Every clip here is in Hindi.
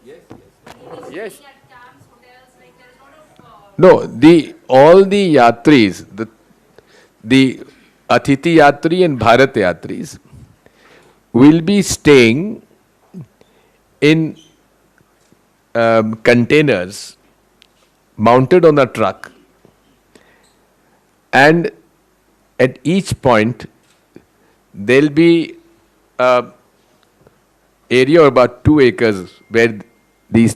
Yes. No, the all the yatris, the Atiti Yatri and Bharat Yatris will be staying in containers mounted on a truck, and at each point there'll be a area of about 2 acres where these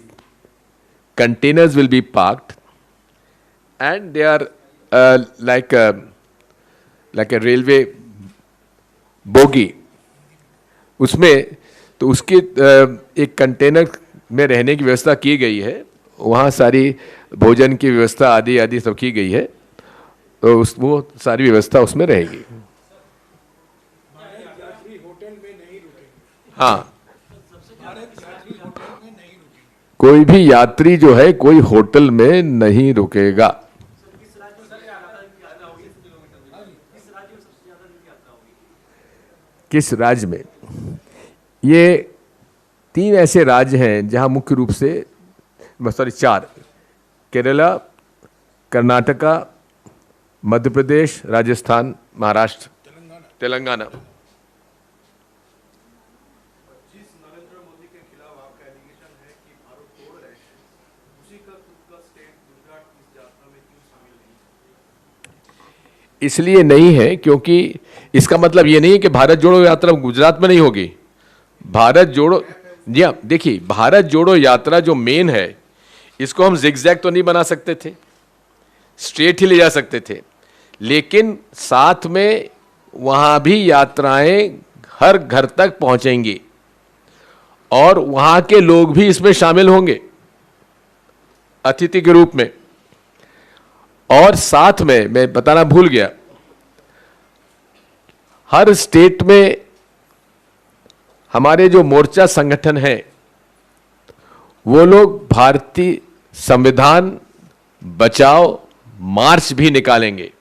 containers will be parked, and they are like a railway bogie उसमें, तो उसके एक कंटेनर में रहने की व्यवस्था की गई है, वहाँ सारी भोजन की व्यवस्था आदि आदि सब की गई है, तो उस वो सारी व्यवस्था उसमें रहेगी। हाँ, कोई भी यात्री जो है कोई होटल में नहीं रुकेगा। किस राज्य में? ये 3 ऐसे राज्य हैं जहां मुख्य रूप से, सॉरी 4, केरला, कर्नाटका, मध्य प्रदेश, राजस्थान, महाराष्ट्र, तेलंगाना। जिस नरेंद्र मोदी के खिलाफ आपका एलिगेशन है कि भारत तोड़ रहे हैं, उसी का खुद का स्टेट गुजरात इस यात्रा में क्यों शामिल नहीं? इसलिए नहीं है क्योंकि इसका मतलब ये नहीं है कि भारत जोड़ो यात्रा गुजरात में नहीं होगी। भारत जोड़ो, जी हाँ, देखिए भारत जोड़ो यात्रा जो मेन है, इसको हम जिगजैग तो नहीं बना सकते थे, स्ट्रेट ही ले जा सकते थे, लेकिन साथ में वहां भी यात्राएं हर घर तक पहुंचेंगी और वहां के लोग भी इसमें शामिल होंगे अतिथि के रूप में। और साथ में मैं बताना भूल गया, हर स्टेट में हमारे जो मोर्चा संगठन है वो लोग भारतीय संविधान बचाओ मार्च भी निकालेंगे,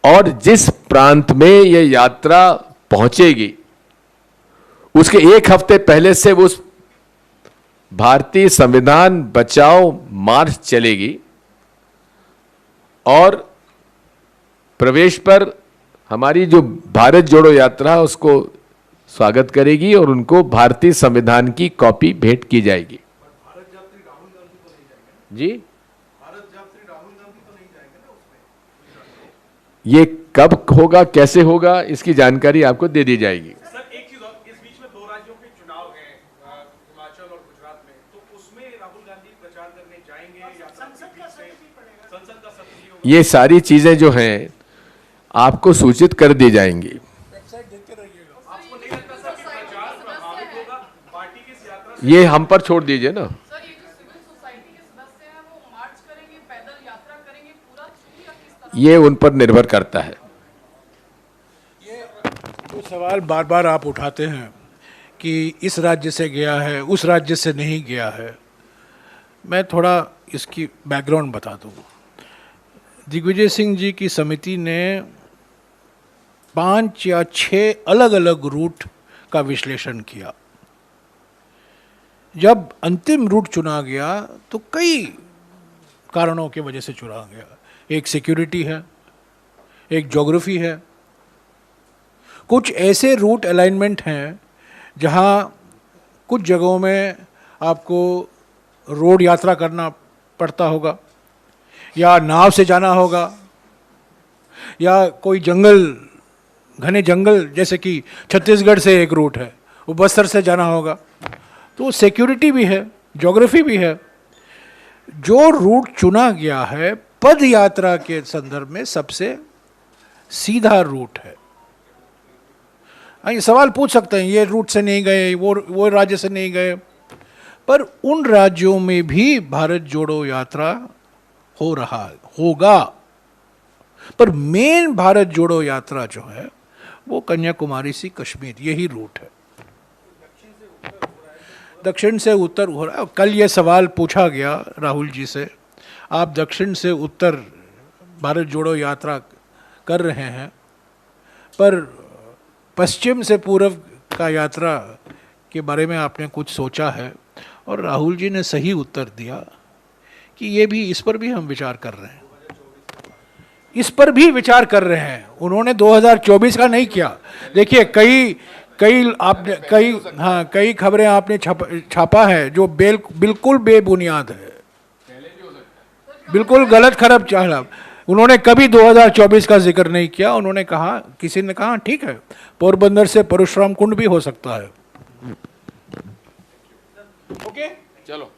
और जिस प्रांत में यह यात्रा पहुंचेगी उसके 1 हफ्ते पहले से वो उस भारतीय संविधान बचाओ मार्च चलेगी और प्रवेश पर हमारी जो भारत जोड़ो यात्रा उसको स्वागत करेगी और उनको भारतीय संविधान की कॉपी भेंट की जाएगी। भारत यात्री राहुल गांधी तो नहीं जाएंगे जी? भारत यात्री राहुल गांधी तो नहीं जाएंगे ना उसमें? ये कब होगा, कैसे होगा, इसकी जानकारी आपको दे दी जाएगी। सर एक चीज और, इस बीच में 2 राज्यों के चुनाव हैं, हिमाचल और गुजरात में, तो उसमें राहुल गांधी प्रचार करने जाएंगे या संसद का सत्र? ये सारी चीजें जो हैं आपको सूचित कर दी जाएंगी। ये हम पर छोड़ दीजिए ना। सर ये जो सिविल सोसाइटी के सदस्य हैं वो मार्च करेंगे, पैदल यात्रा करेंगे पूरा थ्रू, या किस तरह? ये उन पर निर्भर करता है। ये जो सवाल बार बार आप उठाते हैं कि इस राज्य से गया है, उस राज्य से नहीं गया है, मैं थोड़ा इसकी बैकग्राउंड बता दूँ। दिग्विजय सिंह जी की समिति ने 5 या 6 अलग अलग रूट का विश्लेषण किया। जब अंतिम रूट चुना गया तो कई कारणों की वजह से चुना गया। एक सिक्योरिटी है, एक ज्योग्राफी है, कुछ ऐसे रूट अलाइनमेंट हैं जहां कुछ जगहों में आपको रोड यात्रा करना पड़ता होगा या नाव से जाना होगा, या कोई जंगल, घने जंगल, जैसे कि छत्तीसगढ़ से एक रूट है वो बस्तर से जाना होगा। तो सिक्योरिटी भी है, ज्योग्राफी भी है। जो रूट चुना गया है पद यात्रा के संदर्भ में सबसे सीधा रूट है। ये सवाल पूछ सकते हैं ये रूट से नहीं गए, वो राज्य से नहीं गए, पर उन राज्यों में भी भारत जोड़ो यात्रा हो रहा होगा। पर मेन भारत जोड़ो यात्रा जो है वो कन्याकुमारी से कश्मीर, यही रूट है। दक्षिण से उत्तर हो रहा है। कल ये सवाल पूछा गया राहुल जी से, आप दक्षिण से उत्तर भारत जोड़ो यात्रा कर रहे हैं, पर पश्चिम से पूर्व का यात्रा के बारे में आपने कुछ सोचा है, और राहुल जी ने सही उत्तर दिया कि ये भी, इस पर भी हम विचार कर रहे हैं, इस पर भी विचार कर रहे हैं। उन्होंने 2024 का नहीं किया। देखिए कई खबरें आपने छापा है जो बिल्कुल बेबुनियाद है, बिल्कुल गलत खबर चाला। उन्होंने कभी 2024 का जिक्र नहीं किया। उन्होंने कहा, किसी ने कहा ठीक है, पोरबंदर से परशुराम कुंड भी हो सकता है। ओके, चलो।